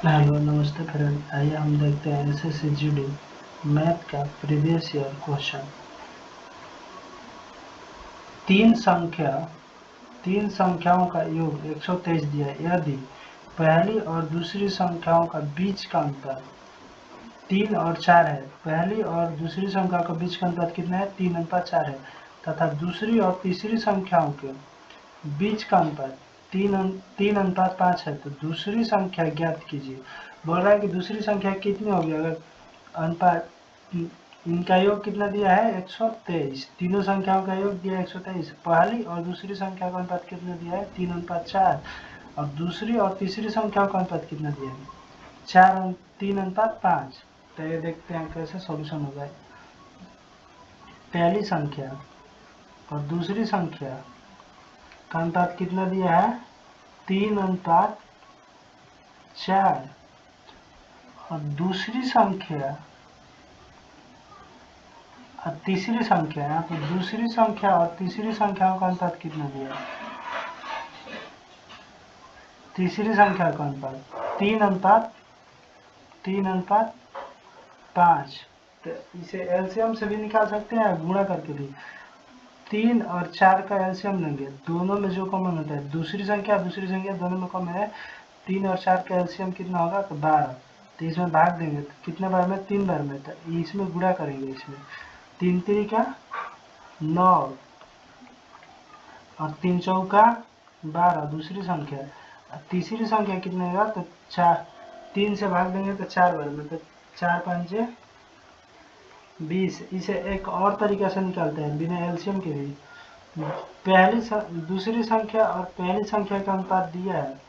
Hello नमस्ते friend, आइए हम देखते हैं एसएससी जीडी मैथ का प्रीवियस ईयर क्वेश्चन। तीन संख्याओं का योग 123 दिया है। यदि पहली और दूसरी संख्याओं का बीच का अंतर 3 और 4 है, पहली और दूसरी संख्या का बीच का अंतर कितना है? 3:4 है, तथा दूसरी और तीसरी संख्याओं के बीच का अंतर 3:5 है, तो दूसरी संख्या ज्ञात कीजिए। बोल रहा है कि दूसरी संख्या कितनी होगी? अगर अनुपात इनका योग कितना दिया है? 123। तीनों संख्याओं का योग दिया है 123। पहली और दूसरी संख्या का अनुपात कितना दिया है? 3:4। और दूसरी और तीसरी संख्याओं का अनुपात कितना दिया है? 3:5। तो ये देखते हैं कैसे सॉल्यूशन होगा। पहली संख्या और दूसरी संख्या का अनुपात कितना दिया है? 3:4। और दूसरी संख्या और तीसरी संख्या, यहाँ पे दूसरी संख्या और तीसरी संख्याओं का अनुपात कितना दिया है? तीसरी संख्या का अनुपात 3:5। तो इसे एलसीएम से भी निकाल सकते हैं, गुणा करके भी। 3 और 4 का एलसीएम लेंगे, दोनों में जो कॉमन होता है, दूसरी संख्या दोनों में कॉमन है। 3 और 4 का एलसीएम कितना होगा? तो 12। तो इसमें भाग देंगे तो कितने बार में? 3 बार में। तो इसमें गुणा करेंगे, इसमें 3 3 का 9 और 3 चौका 12 दूसरी संख्या। तीसरी संख्या कितने होगा? तो 4। 3 से भाग देंगे तो 4 बार में, तो 4 5 20। इसे एक और तरीका से निकालते हैं बिना एलसीएम के भी। दूसरी संख्या और पहली संख्या का अनुपात दिया है,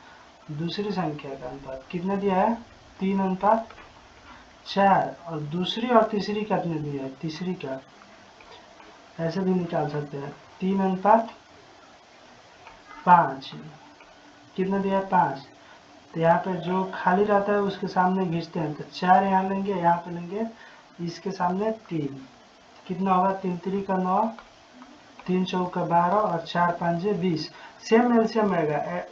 दूसरी संख्या का अनुपात कितना दिया है? 3:4। और दूसरी और तीसरी का कितना दिया है? तीसरी का ऐसे भी निकाल सकते हैं, 3:5। कितना दिया है? 5। तो यहाँ पे जो खाली रहता है उसके सामने घिसते हैं, तो 4 यहाँ लेंगे, यहाँ पे लेंगे, इसके सामने 3। कितना होगा? 3 3 का 9, 3 चौका 12 और 4 5 20। सेम एलसीएम आएगा,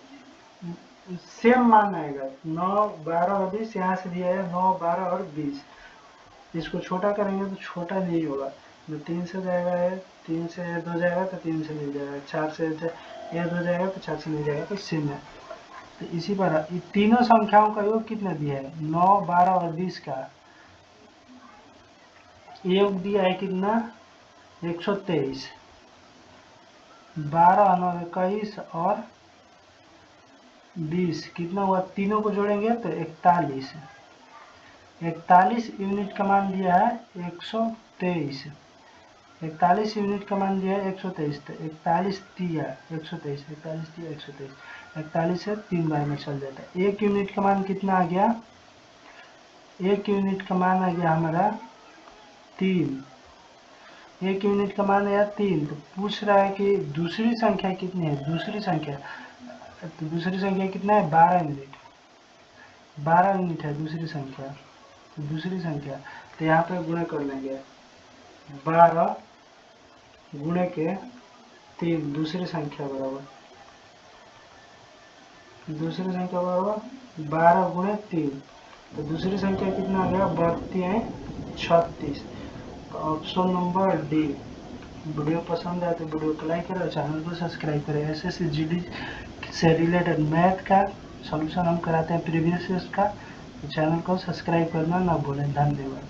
सेम मान आएगा। 9 12 और 20 यहाँ से दिया है, 9 12 और 20। इसको छोटा करेंगे तो छोटा नहीं होगा। 3 से जाएगा, 3 से 2 जाएगा तो 3 से नहीं जाएगा, 4 से 2 जाएगा तो 4 से नहीं जाएगा, तो सेम है। तो इसी प्रकार तीनों संख्याओं का योग कितना दिया है? 9 12 और 20 का योग दिया है कितना? 123। 12 9 21 और 20 कितना हुआ? तीनों को जोड़ेंगे तो 41। 41 यूनिट का मान दिया है 123। 41 यूनिट का मान दिया है 123। तो 41 दिया 123, 41 दिया 123। 41 से 3 बार में चल जाता है। 1 यूनिट का मान कितना आ गया? 1 यूनिट का मान आ गया हमारा 3। 1 यूनिट का मान आया 3। तो पूछ रहा है कि दूसरी संख्या कितनी है? दूसरी संख्या, तो दूसरी संख्या कितना है? 12 यूनिट। 12 यूनिट है दूसरी संख्या। तो दूसरी संख्या तो यहाँ पे गुणा कर लेंगे, 12 गुणे के 3 दूसरी संख्या बराबर, दूसरी संख्या बराबर 12 गुणे 3। तो दूसरी संख्या कितना आ गया? 32 36। तो ऑप्शन नंबर डी। वीडियो पसंद आए तो वीडियो को लाइक करें और चैनल को सब्सक्राइब करें। एसएससी जीडी से रिलेटेड मैथ का सॉल्यूशन हम कराते हैं प्रीवियस ईयर का, तो चैनल को सब्सक्राइब करना ना भूलें। धन्यवाद।